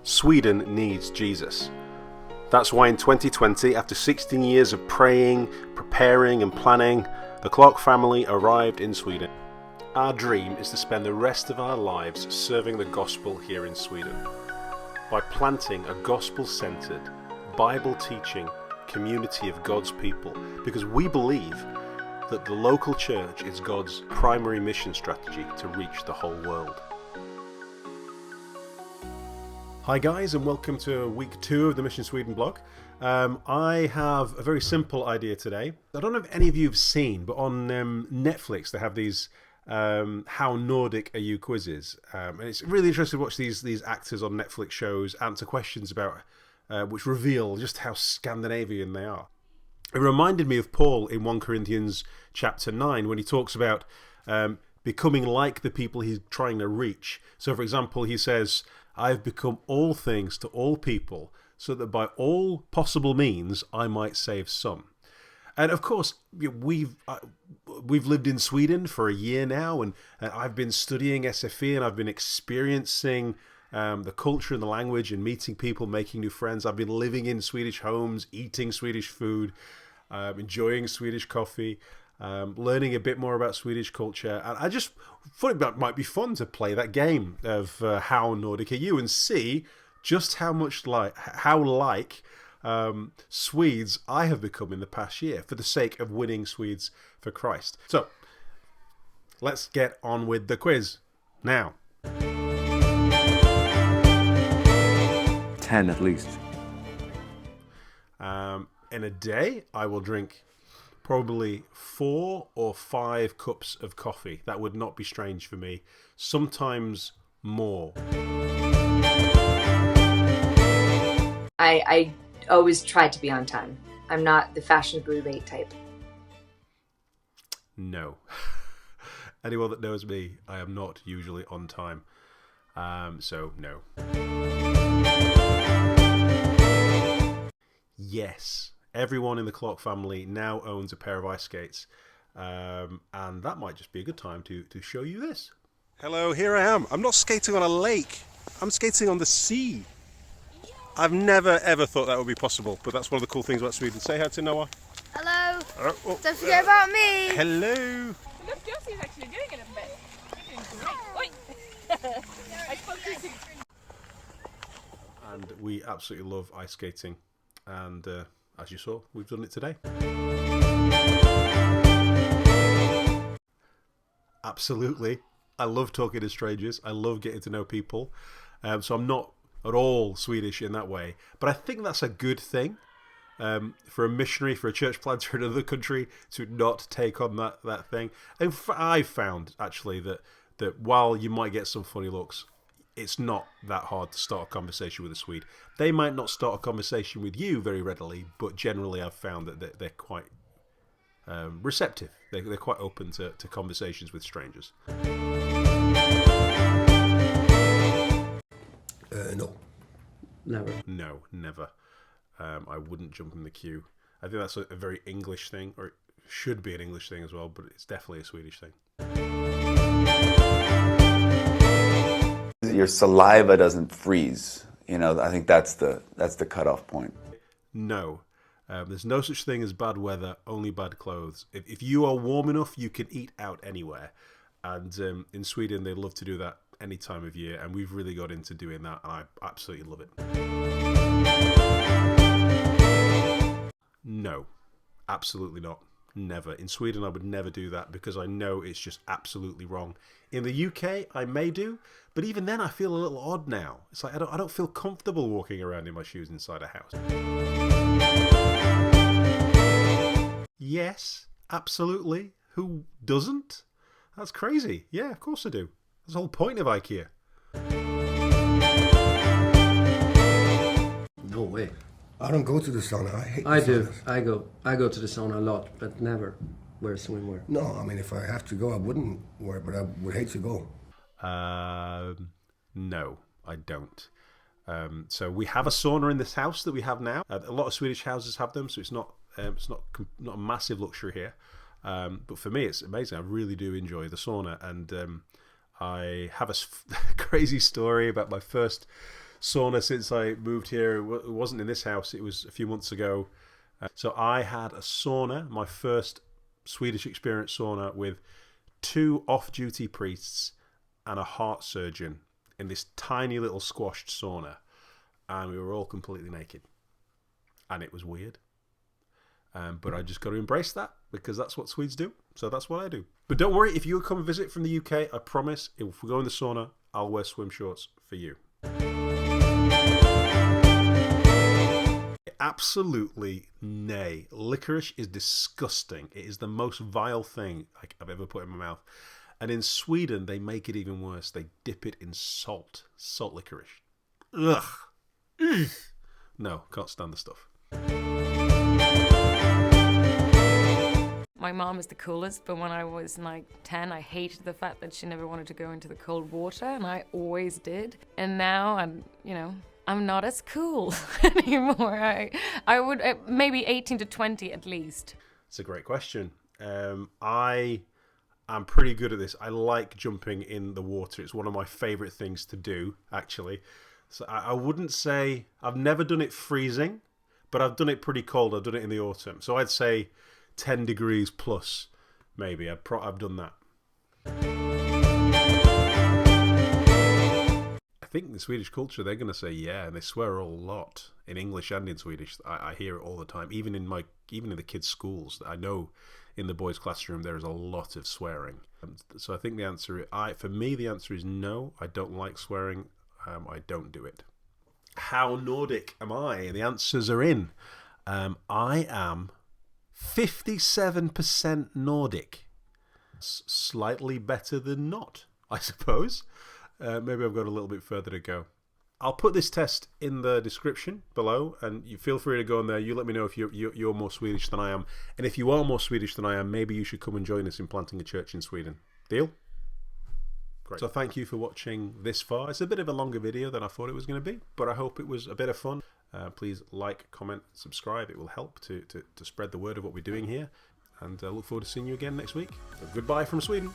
Sweden needs Jesus. That's why in 2020, after 16 years of praying, preparing and planning, the Clark family arrived in Sweden. Our dream is to spend the rest of our lives serving the gospel here in Sweden by planting a gospel-centered, Bible-teaching community of God's people, because we believe that the local church is God's primary mission strategy to reach the whole world. Hi guys, and welcome to week 2 of the Mission Sweden blog. I have a very simple idea today. I don't know if any of you have seen, but on Netflix they have these How Nordic Are You quizzes. And it's really interesting to watch these actors on Netflix shows answer questions about which reveal just how Scandinavian they are. It reminded me of Paul in 1 Corinthians chapter 9 when he talks about becoming like the people he's trying to reach. So for example, he says, I have become all things to all people, so that by all possible means I might save some. And of course, we've lived in Sweden for a year now, and I've been studying SFE, and I've been experiencing the culture and the language, and meeting people, making new friends. I've been living in Swedish homes, eating Swedish food, enjoying Swedish coffee. Learning a bit more about Swedish culture, and I just thought it might be fun to play that game of How Nordic Are You and see just how like Swedes I have become in the past year for the sake of winning Swedes for Christ. So let's get on with the quiz now. 10 at least. In a day, I will drink probably 4 or 5 cups of coffee. That would not be strange for me. Sometimes more. I always try to be on time. I'm not the fashionably late type. No. Anyone that knows me, I am not usually on time. So, no. Yes. Everyone in the Clark family now owns a pair of ice skates, and that might just be a good time to show you this. Hello, here I am. I'm not skating on a lake. I'm skating on the sea. I've never ever thought that would be possible, but that's one of the cool things about Sweden. Say hi to Noah. Hello. Don't forget about me. Hello. Look, Josie's actually doing it a bit. You're doing great. Oi. I spoke to you. And we absolutely love ice skating, and as you saw, we've done it today. Absolutely. I love talking to strangers. I love getting to know people. So I'm not at all Swedish in that way. But I think that's a good thing for a missionary, for a church planter in another country to not take on that thing. And I've found, actually, that while you might get some funny looks, it's not that hard to start a conversation with a Swede. They might not start a conversation with you very readily, but generally I've found that they're quite receptive. They're quite open to conversations with strangers. No. Never. No, never. I wouldn't jump in the queue. I think that's a very English thing, or it should be an English thing as well, but it's definitely a Swedish thing. Your saliva doesn't freeze. You know, I think that's the cutoff point. No. There's no such thing as bad weather, only bad clothes. If you are warm enough, you can eat out anywhere. And in Sweden, they love to do that any time of year. And we've really got into doing that, and I absolutely love it. No, absolutely not. Never. In Sweden, I would never do that because I know it's just absolutely wrong. In the UK, I may do, but even then I feel a little odd now. It's like I don't feel comfortable walking around in my shoes inside a house. Yes, absolutely. Who doesn't? That's crazy. Yeah, of course I do. That's the whole point of IKEA. No way. I don't go to the sauna. I hate the I do. saunas. I go to the sauna a lot, but never wear swimwear. No, I mean, if I have to go, I wouldn't wear it, but I would hate to go. No, I don't. So we have a sauna in this house that we have now. A lot of Swedish houses have them, so it's not a massive luxury here. But for me, it's amazing. I really do enjoy the sauna, and I have a crazy story about my first sauna since I moved here. It wasn't in this house, it was a few months ago. So I had a sauna, my first Swedish experience sauna, with 2 off-duty priests and a heart surgeon in this tiny little squashed sauna. And we were all completely naked. And it was weird. But I just got to embrace that, because that's what Swedes do. So that's what I do. But don't worry, if you come visit from the UK, I promise, if we go in the sauna, I'll wear swim shorts for you. Absolutely nay. Licorice is disgusting. It is the most vile thing I've ever put in my mouth. And in Sweden, they make it even worse. They dip it in salt. Salt licorice. Ugh. Ugh. No, can't stand the stuff. My mom is the coolest, but when I was like 10, I hated the fact that she never wanted to go into the cold water, and I always did. And now I'm not as cool anymore. I would maybe 18 to 20 at least. It's a great question. I am pretty good at this. I like jumping in the water. It's one of my favorite things to do, actually. So I wouldn't say I've never done it freezing, but I've done it pretty cold. I've done it in the autumn. So I'd say 10 degrees plus, maybe. I've done that. I think in the Swedish culture, they're going to say yeah, and they swear a lot in English and in Swedish. I hear it all the time, even in the kids' schools. I know in the boys' classroom there is a lot of swearing. So I think the answer, for me, the answer is no. I don't like swearing. I don't do it. How Nordic am I? The answers are in. I am 57% Nordic. Slightly better than not, I suppose. Maybe I've got a little bit further to go. I'll put this test in the description below, and you feel free to go in there. You let me know if you're more Swedish than I am. And if you are more Swedish than I am, maybe you should come and join us in planting a church in Sweden. Deal? Great. So thank you for watching this far. It's a bit of a longer video than I thought it was going to be, but I hope it was a bit of fun. Please like, comment, subscribe. It will help to spread the word of what we're doing here. And I look forward to seeing you again next week. So goodbye from Sweden.